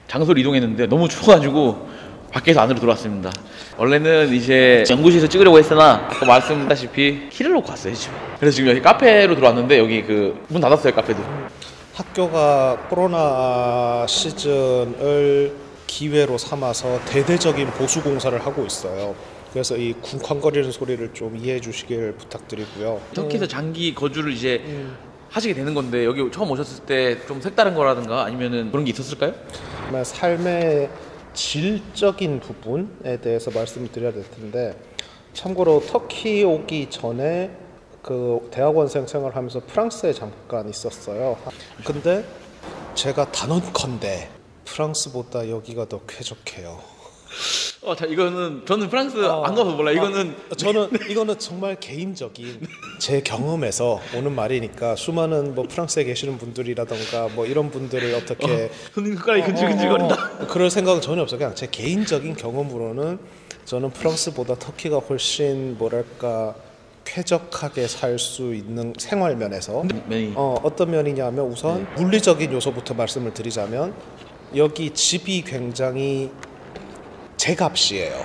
장소를 이동했는데 너무 추워가지고 밖에서 안으로 들어왔습니다. 원래는 이제 연구실에서 찍으려고 했으나 아까 말씀드렸다시피 키를 놓고 왔어요 지금. 그래서 지금 여기 카페로 들어왔는데 여기 그 문 닫았어요 카페도. 학교가 코로나 시즌을 기회로 삼아서 대대적인 보수 공사를 하고 있어요. 그래서 이 쿵쾅거리는 소리를 좀 이해해 주시길 부탁드리고요. 터키에서 장기 거주를 이제 하시게 되는 건데 여기 처음 오셨을 때 좀 색다른 거라든가 아니면은 그런 게 있었을까요? 정말 삶의 질적인 부분에 대해서 말씀을 드려야 될 텐데, 참고로 터키 오기 전에 그 대학원생 생활하면서 프랑스에 잠깐 있었어요. 근데 제가 단언컨대 프랑스보다 여기가 더 쾌적해요. 자 이거는 저는 프랑스 안 가서 몰라. 이거는 이거는 정말 개인적인 제 경험에서 오는 말이니까 수많은 뭐 프랑스에 계시는 분들이라던가 뭐 이런 분들을 어떻게 손님 끝까지 근질근질거린다. 그럴 생각은 전혀 없어요. 그냥 제 개인적인 경험으로는 저는 프랑스보다 터키가 훨씬 뭐랄까 쾌적하게 살 수 있는 생활 면에서 어떤 면이냐면 우선 물리적인 요소부터 말씀을 드리자면 여기 집이 굉장히 제값이에요.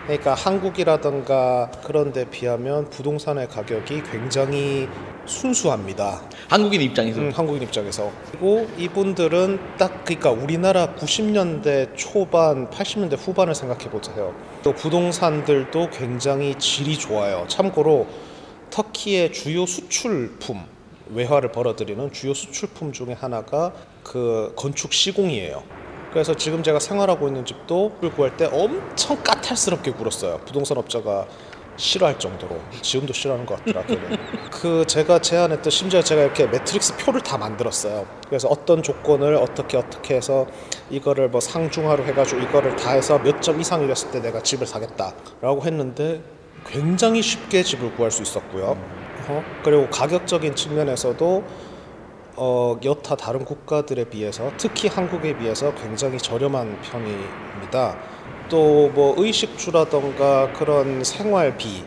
그러니까 한국이라던가 그런 데 비하면 부동산의 가격이 굉장히 순수합니다. 한국인 입장에서. 한국인 입장에서. 그리고 이분들은 딱 그러니까 우리나라 90년대 초반, 80년대 후반을 생각해 보세요. 또 부동산들도 굉장히 질이 좋아요. 참고로 터키의 주요 수출품, 외화를 벌어들이는 주요 수출품 중에 하나가 그 건축 시공이에요. 그래서 지금 제가 생활하고 있는 집도 구할 때 엄청 까탈스럽게 굴었어요. 부동산 업자가 싫어할 정도로. 지금도 싫어하는 것 같더라. 그 제가 제안했던, 심지어 제가 이렇게 매트릭스 표를 다 만들었어요. 그래서 어떤 조건을 어떻게 해서 이거를 뭐 상중하로 해가지고 이거를 다 해서 몇 점 이상이었을 때 내가 집을 사겠다라고 했는데 굉장히 쉽게 집을 구할 수 있었고요. 그리고 가격적인 측면에서도 여타 다른 국가들에 비해서, 특히 한국에 비해서 굉장히 저렴한 편입니다. 또 뭐 의식주라던가 그런 생활비의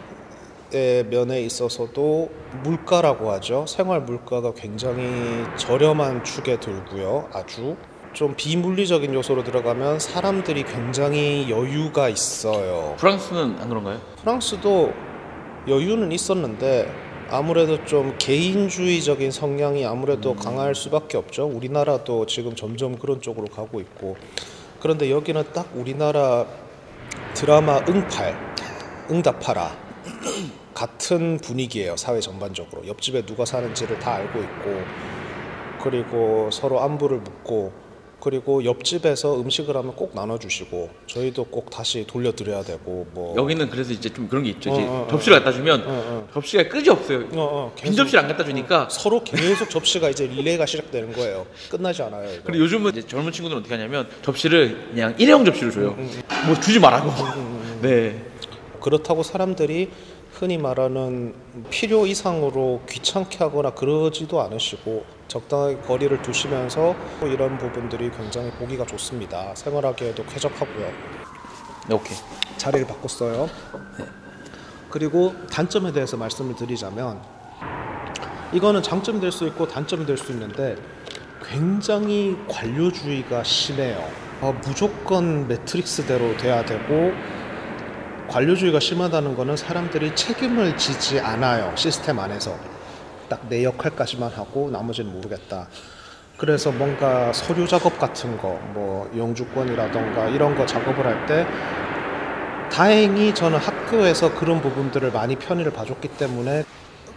면에 있어서도 물가라고 하죠. 생활 물가가 굉장히 저렴한 축에 들고요. 아주 좀 비물리적인 요소로 들어가면 사람들이 굉장히 여유가 있어요. 프랑스는 안 그런가요? 프랑스도 여유는 있었는데 아무래도 좀 개인주의적인 성향이 아무래도 강할 수밖에 없죠. 우리나라도 지금 점점 그런 쪽으로 가고 있고. 그런데 여기는 딱 우리나라 드라마 응답하라 같은 분위기예요. 사회 전반적으로 옆집에 누가 사는지를 다 알고 있고, 그리고 서로 안부를 묻고, 그리고 옆집에서 음식을 하면 꼭 나눠주시고 저희도 꼭 다시 돌려드려야 되고. 뭐 여기는 그래서 이제 좀 그런 게 있죠. 접시를 갖다 주면 접시가 끄지 없어요. 빈 접시를 안 갖다 주니까 서로 계속 접시가 이제 릴레이가 시작되는 거예요. 끝나지 않아요. 이거. 그리고 요즘은 이제 젊은 친구들은 어떻게 하냐면 접시를 그냥 일회용 접시를 줘요. 뭐 주지 말라고. 네. 그렇다고 사람들이 흔히 말하는 필요 이상으로 귀찮게 하거나 그러지도 않으시고 적당하게 거리를 두시면서 이런 부분들이 굉장히 보기가 좋습니다. 생활하기에도 쾌적하고요. 네, 오케이. 자리를 바꿨어요. 네. 그리고 단점에 대해서 말씀을 드리자면, 이거는 장점이 될 수 있고 단점이 될 수 있는데 굉장히 관료주의가 심해요. 무조건 매트릭스대로 돼야 되고, 관료주의가 심하다는 거는 사람들이 책임을 지지 않아요. 시스템 안에서 딱 내 역할까지만 하고 나머지는 모르겠다. 그래서 뭔가 서류 작업 같은 거, 뭐 영주권이라던가 이런 거 작업을 할 때 다행히 저는 학교에서 그런 부분들을 많이 편의를 봐줬기 때문에.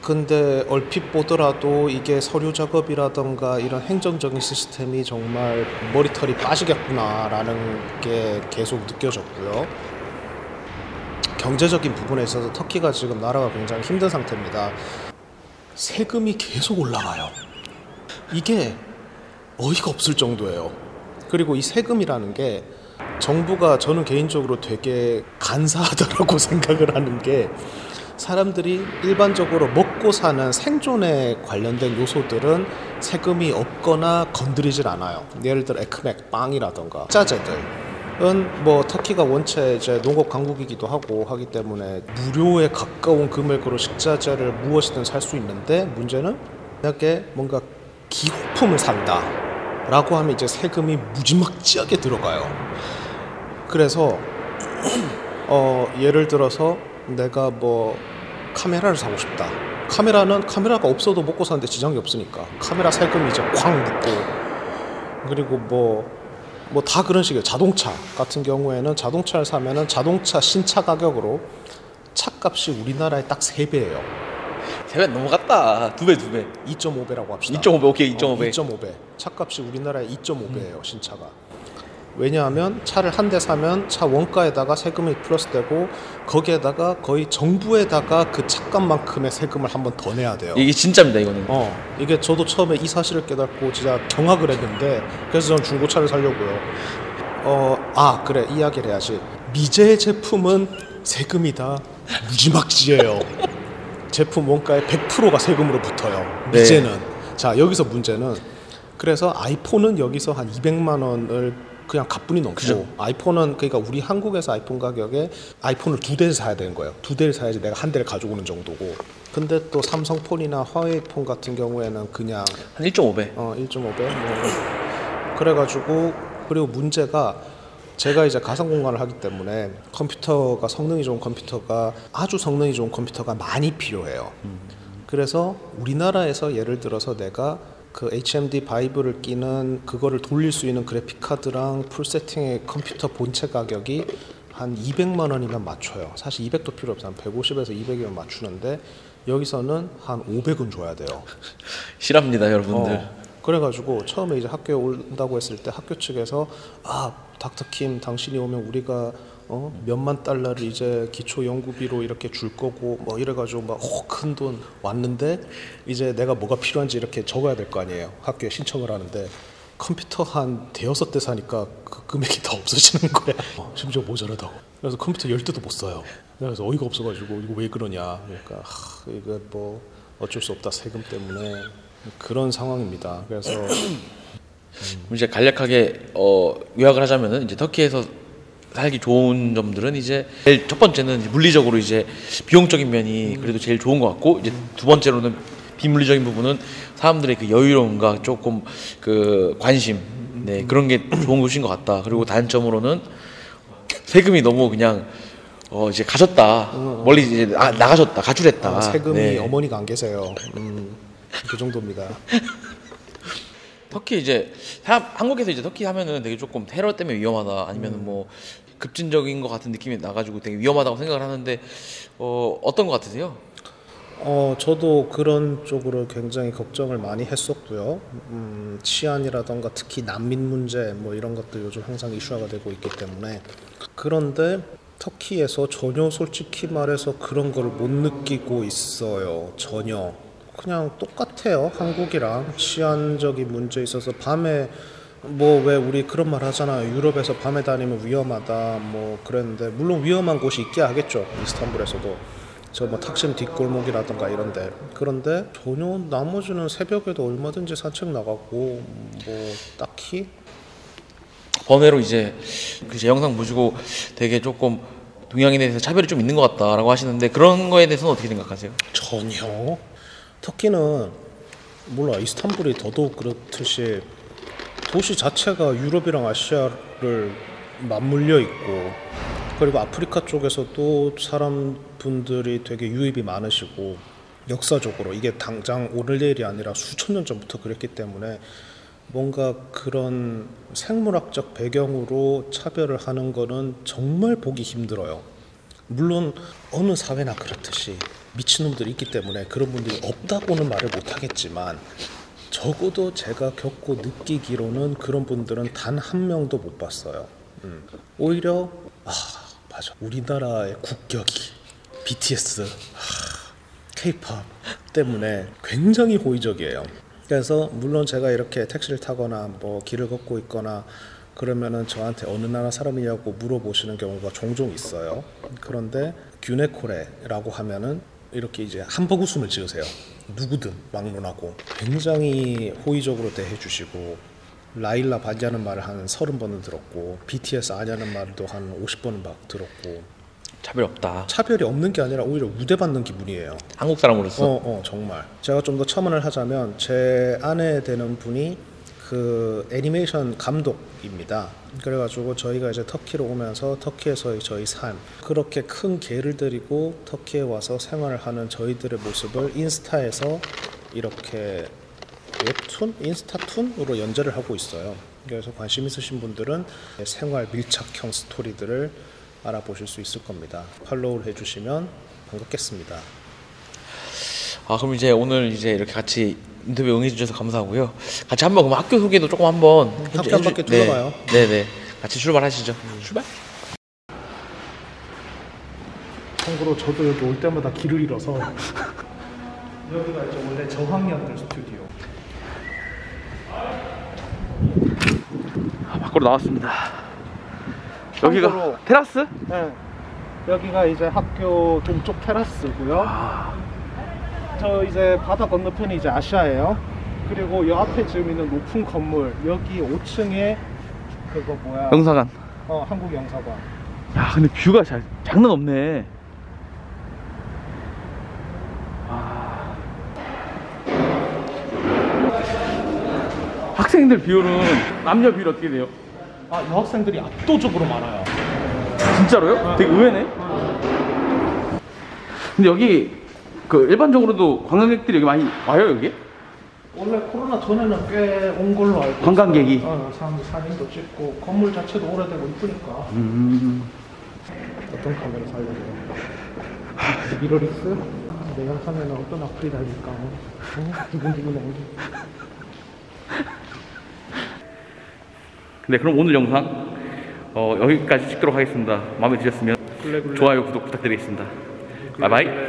근데 얼핏 보더라도 이게 서류 작업이라던가 이런 행정적인 시스템이 정말 머리털이 빠지겠구나라는 게 계속 느껴졌고요. 경제적인 부분에 있어서 터키가 지금 나라가 굉장히 힘든 상태입니다. 세금이 계속 올라가요. 이게 어이가 없을 정도예요. 그리고 이 세금이라는 게 정부가, 저는 개인적으로 되게 간사하다라고 생각을 하는 게, 사람들이 일반적으로 먹고 사는 생존에 관련된 요소들은 세금이 없거나 건드리질 않아요. 예를 들어 에크맥, 빵이라던가 식자재들은 뭐 터키가 원체 이제 농업 강국이기도 하고 하기 때문에 무료에 가까운 금액으로 식자재를 무엇이든 살 수 있는데, 문제는 만약에 뭔가 기호품을 산다. 라고 하면 이제 세금이 무지막지하게 들어가요. 그래서 예를 들어서 내가 뭐 카메라를 사고 싶다. 카메라가 없어도 먹고 사는데 지장이 없으니까 카메라 세금이 이제 쾅 붙고, 그리고 뭐 다 그런 식이에요. 자동차 같은 경우에는 자동차를 사면은 자동차 신차 가격으로 차값이 우리나라의 딱 3배예요. 3배 넘어갔다. 2배. 2.5배라고 합시다. 2.5배 오케이 2.5배. 2.5배. 차값이 우리나라의 2.5배예요, 신차가. 왜냐하면 차를 한 대 사면 차 원가에다가 세금이 플러스되고 거기에다가 거의 정부에다가 그 차값만큼의 세금을 한 번 더 내야 돼요. 이게 진짜입니다, 이거는. 이게 저도 처음에 이 사실을 깨닫고 진짜 경악을 했는데, 그래서 저는 중고차를 사려고요. 그래, 이야기를 해야지. 미제 제품은 세금이 다 무지막지예요. 제품 원가의 100%가 세금으로 붙어요, 미제는. 네. 자, 여기서 문제는, 그래서 아이폰은 여기서 한 200만 원을 그냥 가뿐히 넘고, 그죠? 아이폰은 그러니까 우리 한국에서 아이폰 가격에 아이폰을 2대를 사야 되는 거예요. 2대를 사야지 내가 한 대를 가져오는 정도고. 근데 또 삼성폰이나 화웨이폰 같은 경우에는 그냥 한 1.5배. 1.5배. 그래가지고, 그리고 문제가 제가 이제 가상 공간을 하기 때문에 컴퓨터가 성능이 좋은 컴퓨터가 아주 성능이 좋은 컴퓨터가 많이 필요해요. 그래서 우리나라에서 예를 들어서 내가 그 HMD 바이브를 끼는 그거를 돌릴 수 있는 그래픽 카드랑 풀 세팅의 컴퓨터 본체 가격이 한 200만 원이면 맞춰요. 사실 200도 필요 없어요. 한 150에서 200이면 맞추는데 여기서는 한 500은 줘야 돼요. 실합니다, 여러분들. 그래가지고 처음에 이제 학교에 온다고 했을 때 학교 측에서 닥터킴 당신이 오면 우리가 몇만 달러를 이제 기초 연구비로 이렇게 줄 거고 뭐 이래가지고 막 큰 돈 왔는데, 이제 내가 뭐가 필요한지 이렇게 적어야 될 거 아니에요. 학교에 신청을 하는데 컴퓨터 한 대여섯 대 사니까 그 금액이 다 없어지는 거야. 심지어 모자라다고. 그래서 컴퓨터 10대도 못 사요. 그래서 어이가 없어가지고 이거 왜 그러냐. 그러니까 이거 뭐 어쩔 수 없다, 세금 때문에. 그런 상황입니다. 그래서 이제 간략하게 요약을 하자면은 이제 터키에서 살기 좋은 점들은 이제 제일 첫 번째는 이제 물리적으로 이제 비용적인 면이 그래도 제일 좋은 것 같고, 이제 두 번째로는 비물리적인 부분은 사람들의 그 여유로움과 조금 그 관심, 네, 그런 게 좋은 것인 것 같다. 그리고 단점으로는 세금이 너무 그냥 이제 가셨다, 멀리 이제 나가셨다, 가출했다. 세금이 네. 어머니가 안 계세요. 그 정도입니다. 터키 이제 한국에서 이제 터키 하면은 되게 조금 테러 때문에 위험하다, 아니면 뭐 급진적인 것 같은 느낌이 나가지고 되게 위험하다고 생각을 하는데 어떤 것 같으세요? 저도 그런 쪽으로 굉장히 걱정을 많이 했었고요. 치안이라던가 특히 난민 문제 뭐 이런 것도 요즘 항상 이슈화가 되고 있기 때문에. 그런데 터키에서 전혀 솔직히 말해서 그런 걸 못 느끼고 있어요. 전혀. 그냥 똑같아요. 한국이랑 치안적인 문제에 있어서 밤에 뭐 왜 우리 그런 말 하잖아요. 유럽에서 밤에 다니면 위험하다 뭐 그랬는데, 물론 위험한 곳이 있긴 하겠죠. 이스탄불에서도 저 뭐 탁심 뒷골목이라던가 이런데. 그런데 전혀 나머지는 새벽에도 얼마든지 산책 나가고 뭐 딱히 번외로 이제 그 영상 보시고 되게 조금 동양인에 대해서 차별이 좀 있는 것 같다라고 하시는데, 그런 거에 대해서는 어떻게 생각하세요? 전혀. 터키는 몰라, 이스탄불이 더더욱 그렇듯이 도시 자체가 유럽이랑 아시아를 맞물려 있고, 그리고 아프리카 쪽에서도 사람분들이 되게 유입이 많으시고, 역사적으로 이게 당장 오늘 내일이 아니라 수천 년 전부터 그랬기 때문에 뭔가 그런 생물학적 배경으로 차별을 하는 거는 정말 보기 힘들어요. 물론 어느 사회나 그렇듯이 미친놈들이 있기 때문에 그런 분들이 없다고는 말을 못하겠지만, 적어도 제가 겪고 느끼기로는 그런 분들은 단 한 명도 못 봤어요. 오히려 맞아, 우리나라의 국격이 BTS, K-pop 때문에 굉장히 호의적이에요. 그래서 물론 제가 이렇게 택시를 타거나 뭐 길을 걷고 있거나 그러면은 저한테 어느 나라 사람이냐고 물어보시는 경우가 종종 있어요. 그런데 규네코레라고 하면은 이렇게 이제 한복 웃음을 지으세요. 누구든 막론하고 굉장히 호의적으로 대해주시고, 라일라 반지하는 말을 한 30번은 들었고, BTS 아냐는 말도 한 50번은 막 들었고. 차별이 없다. 차별이 없는 게 아니라 오히려 우대받는 기분이에요. 한국 사람으로서. 정말. 제가 좀 더 첨언을 하자면, 제 아내 되는 분이 그 애니메이션 감독입니다. 그래가지고 저희가 이제 터키로 오면서 터키에서의 저희 삶, 그렇게 큰 계를 들이고 터키에 와서 생활을 하는 저희들의 모습을 인스타에서 이렇게 웹툰, 인스타툰으로 연재를 하고 있어요. 그래서 관심 있으신 분들은 생활 밀착형 스토리들을 알아보실 수 있을 겁니다. 팔로우를 해주시면 반갑겠습니다. 아, 그럼 이제 오늘 이제 이렇게 같이 인터뷰 응해주셔서 감사하고요. 같이 한번 그럼 학교 소개도 조금 한번 학교 한 바퀴 둘러봐요. 네네. 같이 출발하시죠. 출발. 참고로 저도 여기 올 때마다 길을 잃어서 여기가 이제 원래 저학년들 스튜디오. 아, 밖으로 나왔습니다. 여기가 참고로, 테라스? 네. 여기가 이제 학교 동쪽 테라스고요. 저 이제 바다 건너편이 이제 아시아예요. 그리고 이 앞에 지금 있는 높은 건물, 여기 5층에 그거 뭐야? 영사관. 한국 영사관. 야, 근데 뷰가 장난 없네. 아. 학생들 비율은 남녀 비율 어떻게 돼요? 여학생들이 압도적으로 많아요. 진짜로요? 되게 의외네. 근데 여기 그 일반적으로도 관광객들이 여기 많이 와요, 여기? 원래 코로나 전에는 꽤 온 걸로 알고 관광객이? 있어요. 사람들 사진도 찍고 건물 자체도 오래되고 이쁘니까. 어떤 카메라 살려줘요? 미러리스? 내 영상에는 어떤 악플이 달릴까? 두근두근해. 네, 그럼 오늘 영상 여기까지 찍도록 하겠습니다. 마음에 드셨으면 좋아요, 구독 부탁드리겠습니다. 바이바이.